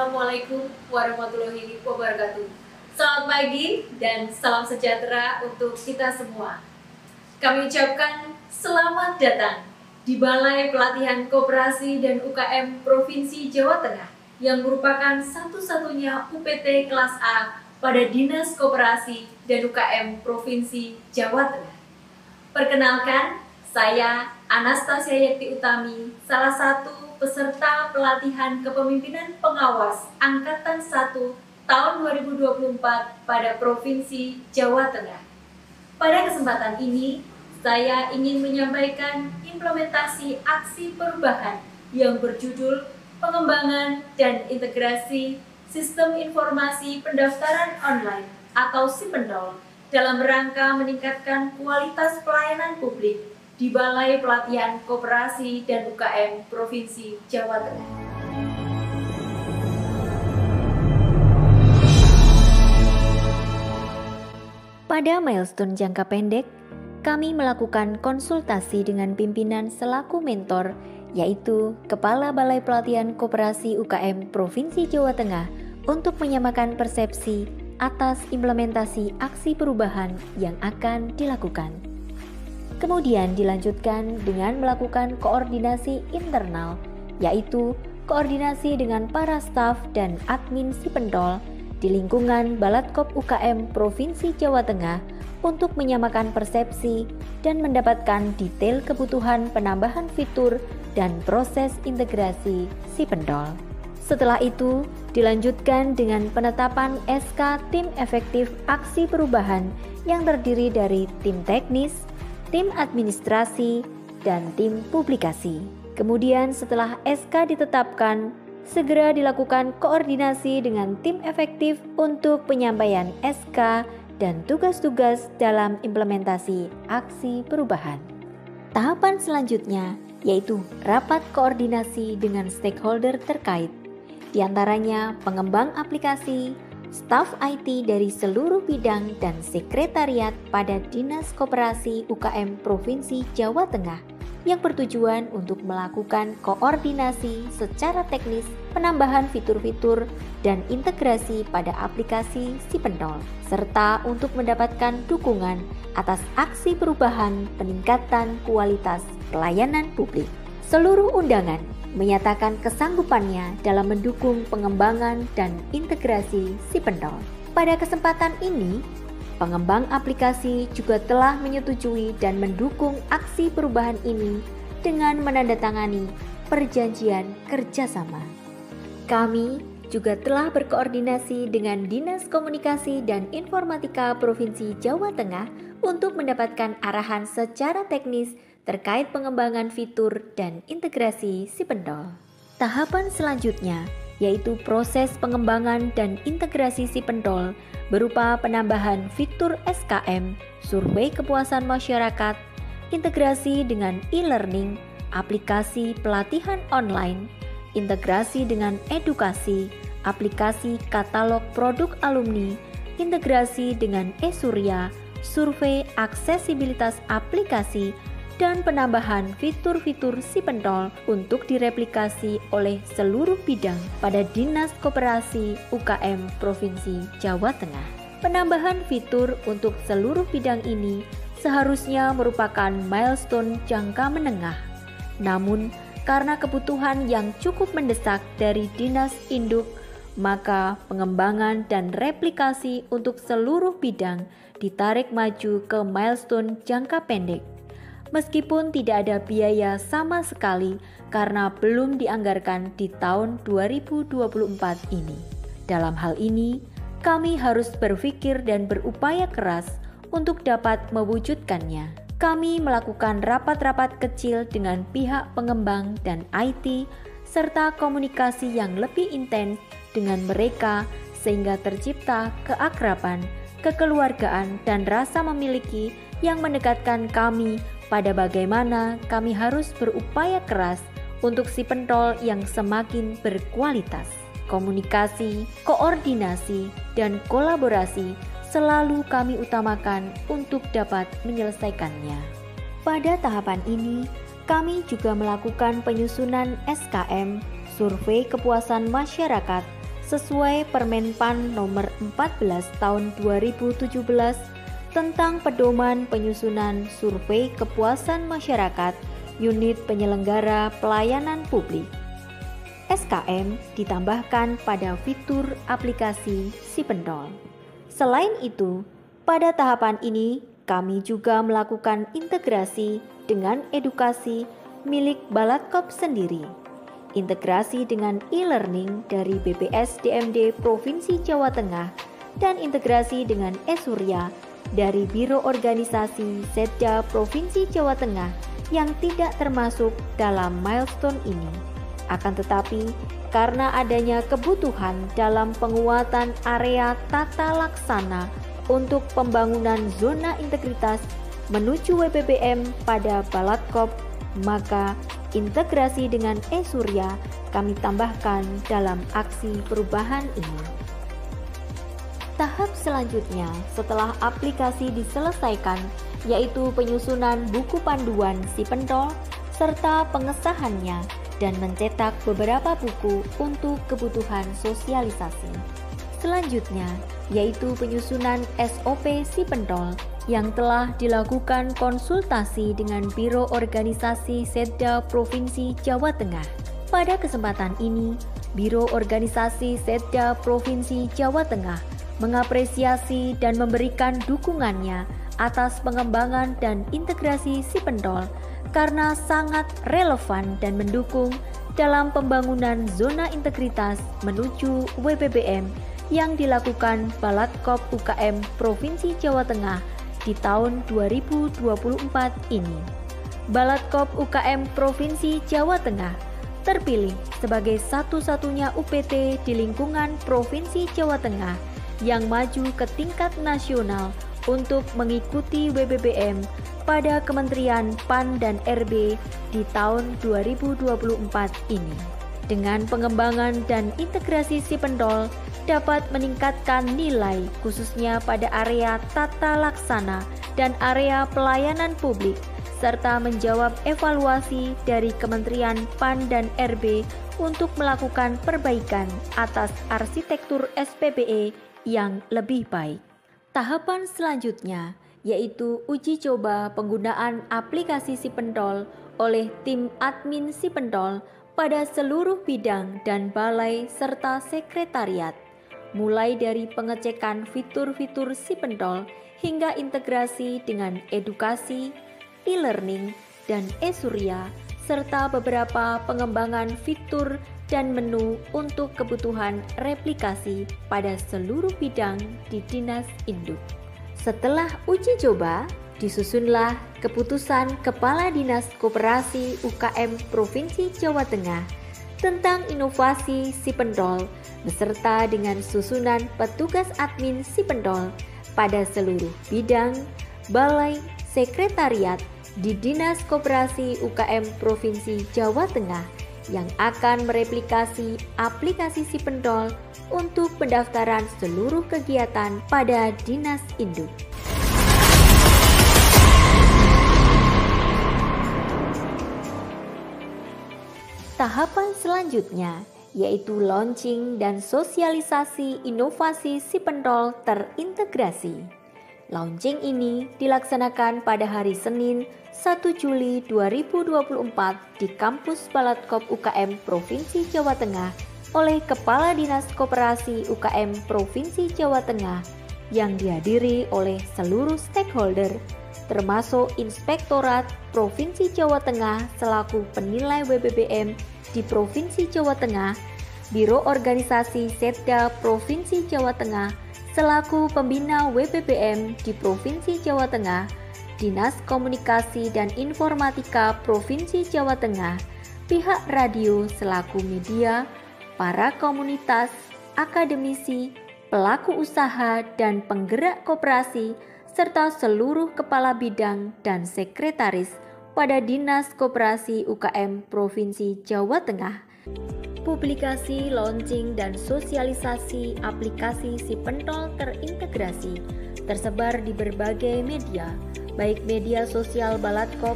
Assalamualaikum warahmatullahi wabarakatuh. Selamat pagi dan salam sejahtera untuk kita semua. Kami ucapkan selamat datang di Balai Pelatihan Koperasi dan UKM Provinsi Jawa Tengah yang merupakan satu-satunya UPT kelas A pada Dinas Koperasi dan UKM Provinsi Jawa Tengah. Perkenalkan, saya Anastasia Yakti Utami, salah satu peserta pelatihan kepemimpinan pengawas Angkatan 1 tahun 2024 pada Provinsi Jawa Tengah. Pada kesempatan ini, saya ingin menyampaikan implementasi aksi perubahan yang berjudul Pengembangan dan Integrasi Sistem Informasi Pendaftaran Online atau SIPENDOL dalam rangka meningkatkan kualitas pelayanan publik di Balai Pelatihan Koperasi dan UKM Provinsi Jawa Tengah. Pada milestone jangka pendek, kami melakukan konsultasi dengan pimpinan selaku mentor, yaitu Kepala Balai Pelatihan Koperasi UKM Provinsi Jawa Tengah untuk menyamakan persepsi atas implementasi aksi perubahan yang akan dilakukan. Kemudian dilanjutkan dengan melakukan koordinasi internal, yaitu koordinasi dengan para staf dan admin SIPENDOL di lingkungan Balatkop UKM Provinsi Jawa Tengah untuk menyamakan persepsi dan mendapatkan detail kebutuhan penambahan fitur dan proses integrasi SIPENDOL. Setelah itu, dilanjutkan dengan penetapan SK Tim Efektif Aksi Perubahan yang terdiri dari tim teknis, tim administrasi, dan tim publikasi. Kemudian setelah SK ditetapkan, segera dilakukan koordinasi dengan tim efektif untuk penyampaian SK dan tugas-tugas dalam implementasi aksi perubahan. Tahapan selanjutnya yaitu rapat koordinasi dengan stakeholder terkait, di antaranya pengembang aplikasi, staf IT dari seluruh bidang dan sekretariat pada Dinas Koperasi UKM Provinsi Jawa Tengah yang bertujuan untuk melakukan koordinasi secara teknis penambahan fitur-fitur dan integrasi pada aplikasi SIPENDOL, serta untuk mendapatkan dukungan atas aksi perubahan peningkatan kualitas pelayanan publik. Seluruh undangan menyatakan kesanggupannya dalam mendukung pengembangan dan integrasi SIPENDOL. Pada kesempatan ini, pengembang aplikasi juga telah menyetujui dan mendukung aksi perubahan ini dengan menandatangani perjanjian kerjasama. Kami juga telah berkoordinasi dengan Dinas Komunikasi dan Informatika Provinsi Jawa Tengah untuk mendapatkan arahan secara teknis terkait pengembangan fitur dan integrasi SIPENDOL. Tahapan selanjutnya yaitu proses pengembangan dan integrasi SIPENDOL berupa penambahan fitur SKM, survei kepuasan masyarakat, integrasi dengan e-learning, aplikasi pelatihan online, integrasi dengan edukasi, aplikasi katalog produk alumni, integrasi dengan e-Surya, survei aksesibilitas aplikasi, dan penambahan fitur-fitur SIPENDOL untuk direplikasi oleh seluruh bidang pada Dinas Koperasi UKM Provinsi Jawa Tengah. Penambahan fitur untuk seluruh bidang ini seharusnya merupakan milestone jangka menengah. Namun, karena kebutuhan yang cukup mendesak dari Dinas Induk, maka pengembangan dan replikasi untuk seluruh bidang ditarik maju ke milestone jangka pendek. Meskipun tidak ada biaya sama sekali karena belum dianggarkan di tahun 2024 ini. Dalam hal ini, kami harus berpikir dan berupaya keras untuk dapat mewujudkannya. Kami melakukan rapat-rapat kecil dengan pihak pengembang dan IT, serta komunikasi yang lebih intens dengan mereka sehingga tercipta keakraban, kekeluargaan, dan rasa memiliki yang mendekatkan kami pada bagaimana kami harus berupaya keras untuk SIPENDOL yang semakin berkualitas. Komunikasi, koordinasi, dan kolaborasi selalu kami utamakan untuk dapat menyelesaikannya. Pada tahapan ini, kami juga melakukan penyusunan SKM, survei kepuasan masyarakat, sesuai Permenpan Nomor 14 Tahun 2017 tentang pedoman penyusunan survei kepuasan masyarakat unit penyelenggara pelayanan publik. SKM ditambahkan pada fitur aplikasi Sipendol. Selain itu, pada tahapan ini kami juga melakukan integrasi dengan edukasi milik Balatkop sendiri. Integrasi dengan e-learning dari BPS DMD Provinsi Jawa Tengah dan integrasi dengan eSurya dari Biro Organisasi Setda Provinsi Jawa Tengah yang tidak termasuk dalam milestone ini. Akan tetapi, karena adanya kebutuhan dalam penguatan area tata laksana untuk pembangunan zona integritas menuju WPBM pada Balatkop, maka integrasi dengan eSurya kami tambahkan dalam aksi perubahan ini. Tahap selanjutnya setelah aplikasi diselesaikan yaitu penyusunan buku panduan Sipendol serta pengesahannya dan mencetak beberapa buku untuk kebutuhan sosialisasi. Selanjutnya yaitu penyusunan SOP Sipendol yang telah dilakukan konsultasi dengan Biro Organisasi Setda Provinsi Jawa Tengah. Pada kesempatan ini, Biro Organisasi Setda Provinsi Jawa Tengah mengapresiasi dan memberikan dukungannya atas pengembangan dan integrasi Sipendol karena sangat relevan dan mendukung dalam pembangunan zona integritas menuju WPBM yang dilakukan Balatkop UKM Provinsi Jawa Tengah di tahun 2024 ini. Balatkop UKM Provinsi Jawa Tengah terpilih sebagai satu-satunya UPT di lingkungan Provinsi Jawa Tengah yang maju ke tingkat nasional untuk mengikuti WPBM pada Kementerian PAN dan RB di tahun 2024 ini. Dengan pengembangan dan integrasi Sipendol dapat meningkatkan nilai khususnya pada area tata laksana dan area pelayanan publik serta menjawab evaluasi dari Kementerian PAN dan RB untuk melakukan perbaikan atas arsitektur SPBE yang lebih baik. Tahapan selanjutnya yaitu uji coba penggunaan aplikasi Sipendol oleh tim admin Sipendol pada seluruh bidang dan balai serta sekretariat, mulai dari pengecekan fitur-fitur Sipendol hingga integrasi dengan edukasi, e-learning, dan eSurya, serta beberapa pengembangan fitur dan menu untuk kebutuhan replikasi pada seluruh bidang di Dinas Induk. Setelah uji coba, disusunlah keputusan Kepala Dinas Koperasi UKM Provinsi Jawa Tengah tentang inovasi Sipendol beserta dengan susunan petugas admin Sipendol pada seluruh bidang, balai, sekretariat di Dinas Koperasi UKM Provinsi Jawa Tengah yang akan mereplikasi aplikasi Sipendol untuk pendaftaran seluruh kegiatan pada Dinas Induk. Tahapan selanjutnya yaitu launching dan sosialisasi inovasi Sipendol terintegrasi. Launching ini dilaksanakan pada hari Senin 1 Juli 2024 di kampus Balatkop UKM Provinsi Jawa Tengah oleh Kepala Dinas Koperasi UKM Provinsi Jawa Tengah yang dihadiri oleh seluruh stakeholder termasuk Inspektorat Provinsi Jawa Tengah selaku penilai WPBM di Provinsi Jawa Tengah, Biro Organisasi Setda Provinsi Jawa Tengah selaku pembina WPBM di Provinsi Jawa Tengah, Dinas Komunikasi dan Informatika Provinsi Jawa Tengah, pihak radio selaku media, para komunitas, akademisi, pelaku usaha dan penggerak koperasi, serta seluruh kepala bidang dan sekretaris pada Dinas Koperasi UKM Provinsi Jawa Tengah. Publikasi, launching, dan sosialisasi aplikasi Sipendol terintegrasi tersebar di berbagai media, baik media sosial Balatkop,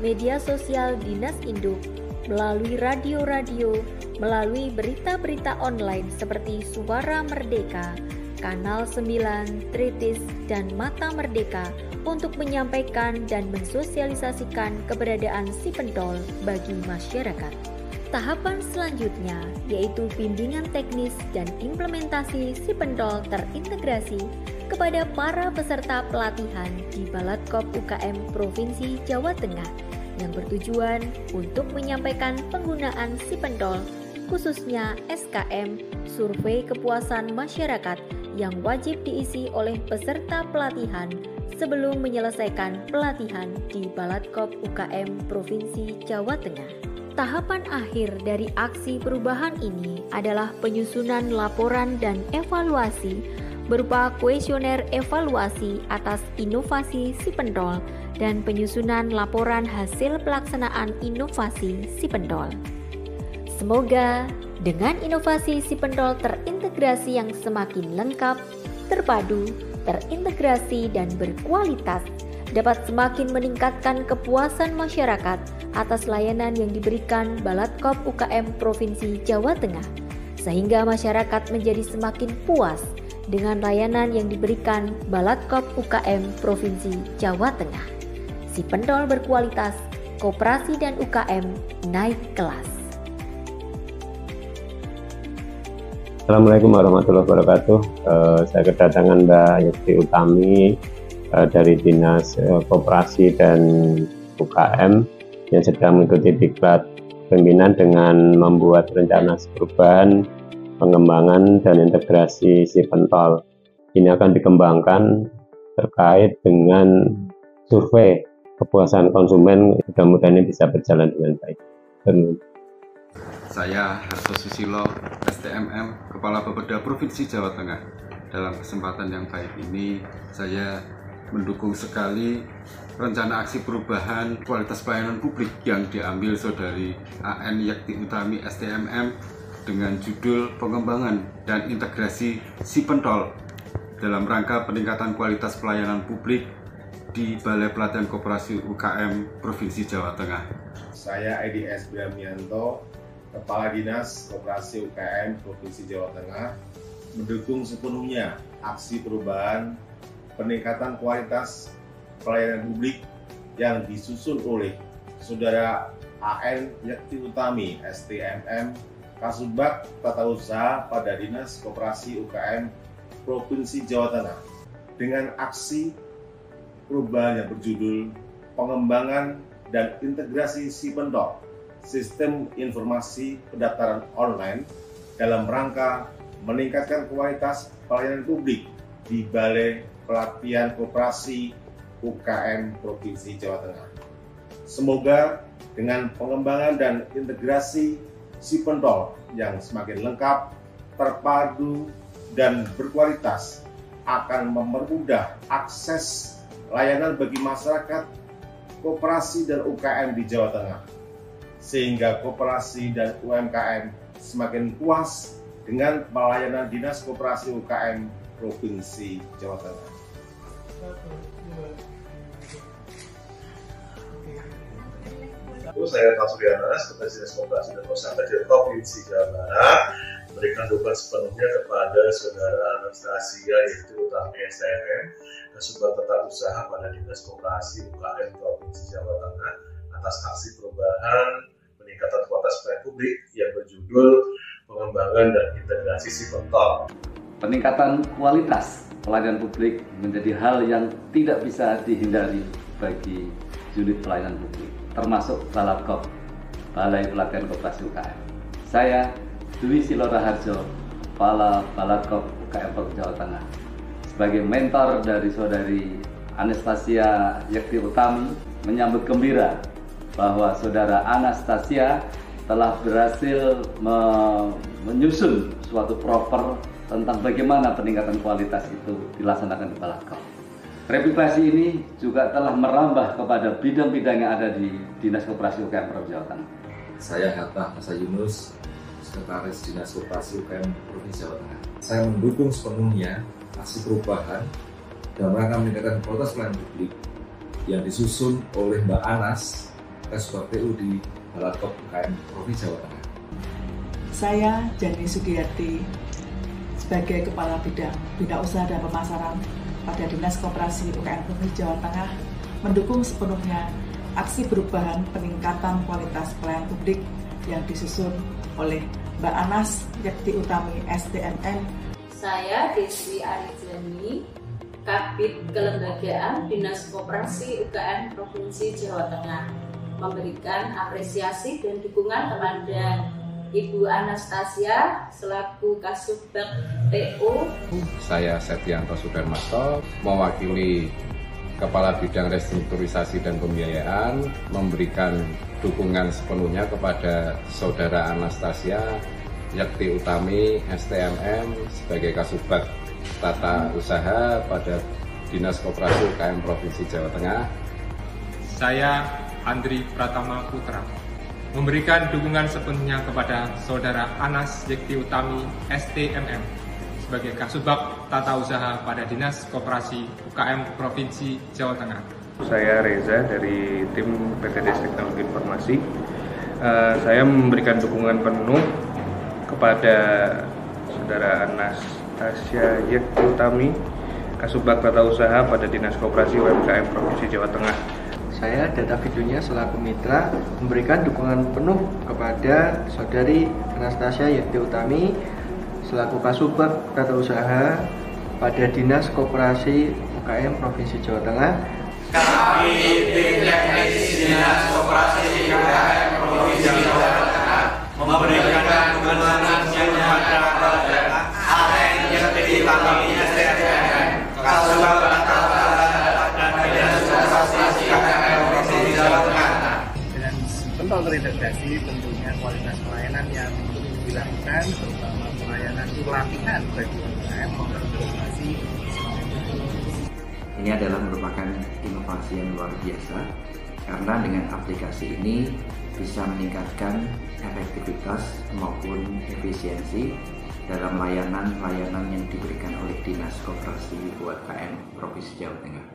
media sosial Dinas Induk, melalui radio-radio, melalui berita-berita online seperti Suara Merdeka, Kanal 9, Tritis, dan Mata Merdeka untuk menyampaikan dan mensosialisasikan keberadaan si pentol bagi masyarakat. Tahapan selanjutnya yaitu bimbingan teknis dan implementasi si pentol terintegrasi kepada para peserta pelatihan di Balatkop UKM Provinsi Jawa Tengah yang bertujuan untuk menyampaikan penggunaan si pentol, khususnya SKM, survei kepuasan masyarakat yang wajib diisi oleh peserta pelatihan sebelum menyelesaikan pelatihan di Balatkop UKM Provinsi Jawa Tengah. Tahapan akhir dari aksi perubahan ini adalah penyusunan laporan dan evaluasi berupa kuesioner evaluasi atas inovasi si pentol dan penyusunan laporan hasil pelaksanaan inovasi si pentol. Semoga dengan inovasi si pentol terintegrasi yang semakin lengkap, terpadu, terintegrasi, dan berkualitas dapat semakin meningkatkan kepuasan masyarakat atas layanan yang diberikan Balatkop UKM Provinsi Jawa Tengah, sehingga masyarakat menjadi semakin puas dengan layanan yang diberikan Balatkop UKM Provinsi Jawa Tengah. Si pentol berkualitas, koperasi dan UKM naik kelas. Assalamualaikum warahmatullahi wabarakatuh. Saya kedatangan Mbak Yeti Utami dari Dinas Koperasi dan UKM yang sedang mengikuti diklat pimpinan dengan membuat rencana perubahan, pengembangan, dan integrasi si pentol. Ini akan dikembangkan terkait dengan survei kepuasan konsumen. Mudah-mudahan ini bisa berjalan dengan baik. Saya Harto Susilo, STMM, Kepala Bapeda Provinsi Jawa Tengah. Dalam kesempatan yang baik ini, saya mendukung sekali rencana aksi perubahan kualitas pelayanan publik yang diambil Saudari AN Yekti Utami STMM dengan judul pengembangan dan integrasi si pentol dalam rangka peningkatan kualitas pelayanan publik di Balai Pelatihan Koperasi UKM Provinsi Jawa Tengah. Saya Edi S. Bramianto, Kepala Dinas Koperasi UKM Provinsi Jawa Tengah, mendukung sepenuhnya aksi perubahan peningkatan kualitas pelayanan publik yang disusun oleh Saudara AN Yekti Utami STMM, Kasubag Tata Usaha pada Dinas Koperasi UKM Provinsi Jawa Tengah, dengan aksi perubahan yang berjudul pengembangan dan integrasi si pentol, sistem informasi pendaftaran online dalam rangka meningkatkan kualitas pelayanan publik di Balai Pelatihan Koperasi UKM Provinsi Jawa Tengah. Semoga dengan pengembangan dan integrasi si pentol yang semakin lengkap, terpadu, dan berkualitas akan mempermudah akses layanan bagi masyarakat, koperasi, dan UKM di Jawa Tengah, sehingga koperasi dan UMKM semakin puas dengan pelayanan Dinas Koperasi UKM Provinsi Jawa Tengah. Saya Tasuriana, Sekretaris Dinas Koperasi dan Usaha di Provinsi Jawa Barat, memberikan dukungan sepenuhnya kepada Saudara Anastasia Yekti Utami STMM, Kasubag Tata Usaha pada Dinas Koperasi UKM Provinsi Jawa Tengah atas aksi perubahan peningkatan kualitas pelayanan publik yang berjudul pengembangan dan integrasi si pentol. Peningkatan kualitas pelayanan publik menjadi hal yang tidak bisa dihindari bagi unit pelayanan publik, termasuk Balatkop, Balai Pelatihan Koperasi UKM. Saya Dwi Silora Harjo, Kepala Balatkop UKM Provinsi Jawa Tengah, sebagai mentor dari Saudari Anastasia Yekti Utami, menyambut gembira bahwa Saudara Anastasia telah berhasil menyusun suatu proper tentang bagaimana peningkatan kualitas itu dilaksanakan di Balatkop. Replikasi ini juga telah merambah kepada bidang-bidang yang ada di Dinas Koperasi UKM Provinsi Jawa Tengah. Saya Hatta Hasa Yunus, Sekretaris Dinas Koperasi UKM Provinsi Jawa Tengah. Saya mendukung sepenuhnya aksi perubahan dalam rangka meningkatkan kualitas pelayanan publik yang disusun oleh Mbak Anas, Kasubag PU di Balatkop UKM Provinsi Jawa Tengah. Saya Jani Sugiyarti sebagai Kepala Bidang Bina Usaha dan Pemasaran pada Dinas Koperasi UKM Provinsi Jawa Tengah mendukung sepenuhnya aksi perubahan peningkatan kualitas pelayanan publik yang disusun oleh Mbak Anas Yakti Utami STMM. Saya Desi Arijani, Kabid Kelembagaan Dinas Koperasi UKM Provinsi Jawa Tengah, memberikan apresiasi dan dukungan kepada Ibu Anastasia selaku Kasubag TO. Saya Setianto Sudarmato, mewakili Kepala Bidang Restrukturisasi dan Pembiayaan, memberikan dukungan sepenuhnya kepada Saudara Anastasia Yakti Utami STMM sebagai Kasubag Tata Usaha pada Dinas Koperasi UKM Provinsi Jawa Tengah. Saya Andri Pratama Putra, memberikan dukungan sepenuhnya kepada Saudara Anas Yakti Utami STMM sebagai Kasubag Tata Usaha pada Dinas Koperasi UKM Provinsi Jawa Tengah. Saya Reza dari tim PT Distrik Teknologi Informasi. Saya memberikan dukungan penuh kepada Saudara Anastasia Yakti Utami, Kasubag Tata Usaha pada Dinas Koperasi UMKM Provinsi Jawa Tengah. Saya Data Videonya selaku mitra memberikan dukungan penuh kepada Saudari Anastasia Yakti Utami selaku Kasubag Tata Usaha pada Dinas Koperasi UKM Provinsi Jawa Tengah. Kami tim teknis Dinas Koperasi UKM Provinsi Jawa Tengah memberikan dukungan sepenuhnya kepada AN Yakti Utami STMM, Kasubag Tata Usaha dan Dinas Koperasi UKM Provinsi Jawa Tengah. Dengan Sipentol terintegrasi, tentunya kualitas pelayanan yang dilakukan, terutama pelayanan pelatihan bagi UMKM berkomunikasi. Ini adalah merupakan inovasi yang luar biasa karena dengan aplikasi ini bisa meningkatkan efektivitas maupun efisiensi dalam layanan-layanan yang diberikan oleh Dinas Koperasi UKM Provinsi Jawa Tengah.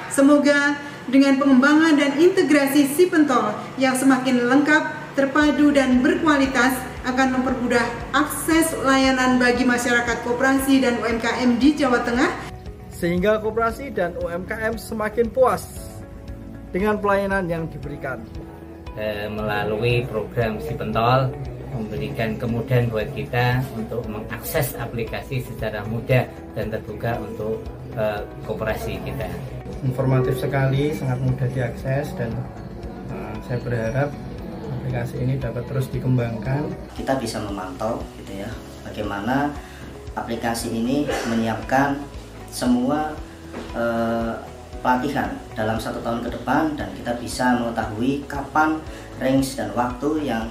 Semoga dengan pengembangan dan integrasi Sipentol yang semakin lengkap, terpadu dan berkualitas akan mempermudah akses layanan bagi masyarakat koperasi dan UMKM di Jawa Tengah, sehingga koperasi dan UMKM semakin puas dengan pelayanan yang diberikan. Melalui program Sipentol memberikan kemudahan buat kita untuk mengakses aplikasi secara mudah dan terbuka untuk koperasi kita. Informatif sekali, sangat mudah diakses, dan saya berharap aplikasi ini dapat terus dikembangkan. Kita bisa memantau gitu ya, bagaimana aplikasi ini menyiapkan semua pelatihan dalam 1 tahun ke depan, dan kita bisa mengetahui kapan range dan waktu yang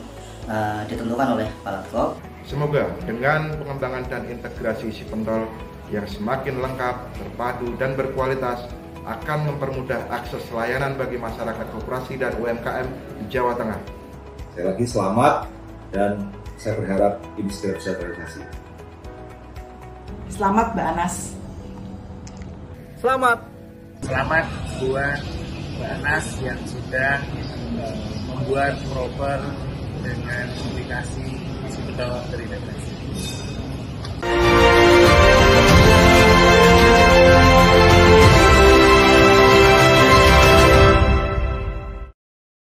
ditentukan oleh Palatkop. Semoga dengan pengembangan dan integrasi Sipentol yang semakin lengkap, terpadu dan berkualitas akan mempermudah akses layanan bagi masyarakat koperasi dan UMKM di Jawa Tengah. Sekali lagi selamat, dan saya berharap ini segera bisa terrealisasi. Selamat Mbak Anas. Selamat buat Mbak Anas yang sudah membuat proper dengan aplikasi Sipentol terintegrasi.